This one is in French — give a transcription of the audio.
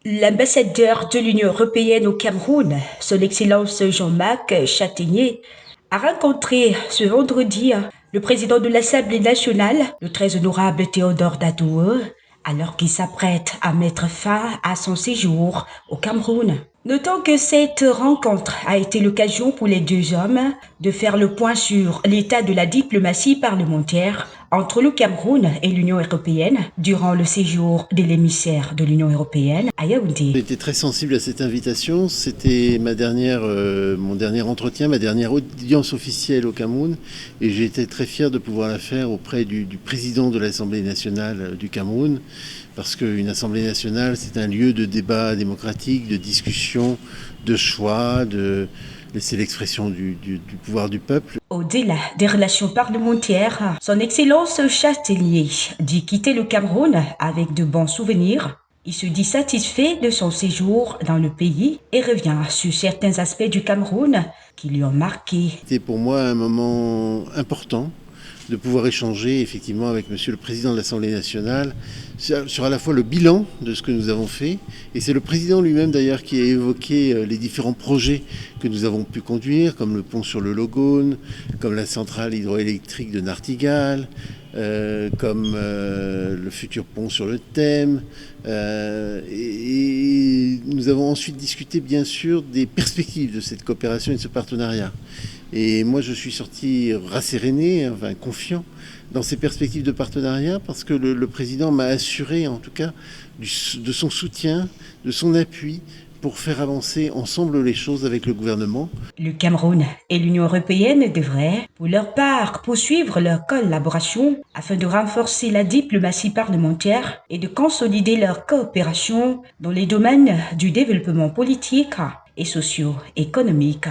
L'ambassadeur de l'Union européenne au Cameroun, Son Excellence Jean-Marc Châtaignier, a rencontré ce vendredi le président de l'Assemblée nationale, le très honorable Théodore Dadoue, alors qu'il s'apprête à mettre fin à son séjour au Cameroun. Notons que cette rencontre a été l'occasion pour les deux hommes de faire le point sur l'état de la diplomatie parlementaire entre le Cameroun et l'Union européenne durant le séjour de l'émissaire de l'Union européenne à Yaoundé. J'ai été très sensible à cette invitation. C'était mon dernier entretien, ma dernière audience officielle au Cameroun. Et j'ai été très fier de pouvoir la faire auprès du président de l'Assemblée nationale du Cameroun. Parce qu'une Assemblée nationale, c'est un lieu de débat démocratique, de discussion, de choix, c'est l'expression du pouvoir du peuple. Au-delà des relations parlementaires, Son Excellence Châtaignier dit quitter le Cameroun avec de bons souvenirs. Il se dit satisfait de son séjour dans le pays et revient sur certains aspects du Cameroun qui lui ont marqué. C'était pour moi un moment important de pouvoir échanger effectivement avec Monsieur le Président de l'Assemblée nationale sur à la fois le bilan de ce que nous avons fait, et c'est le Président lui-même d'ailleurs qui a évoqué les différents projets que nous avons pu conduire, comme le pont sur le Logone, comme la centrale hydroélectrique de Nartigal, comme le futur pont sur le Thème. Et nous avons ensuite discuté bien sûr des perspectives de cette coopération et de ce partenariat. Et moi je suis sorti rasséréné, enfin confiant dans ces perspectives de partenariat, parce que le président m'a assuré en tout cas de son soutien, de son appui pour faire avancer ensemble les choses avec le gouvernement. Le Cameroun et l'Union européenne devraient, pour leur part, poursuivre leur collaboration afin de renforcer la diplomatie parlementaire et de consolider leur coopération dans les domaines du développement politique et socio-économique.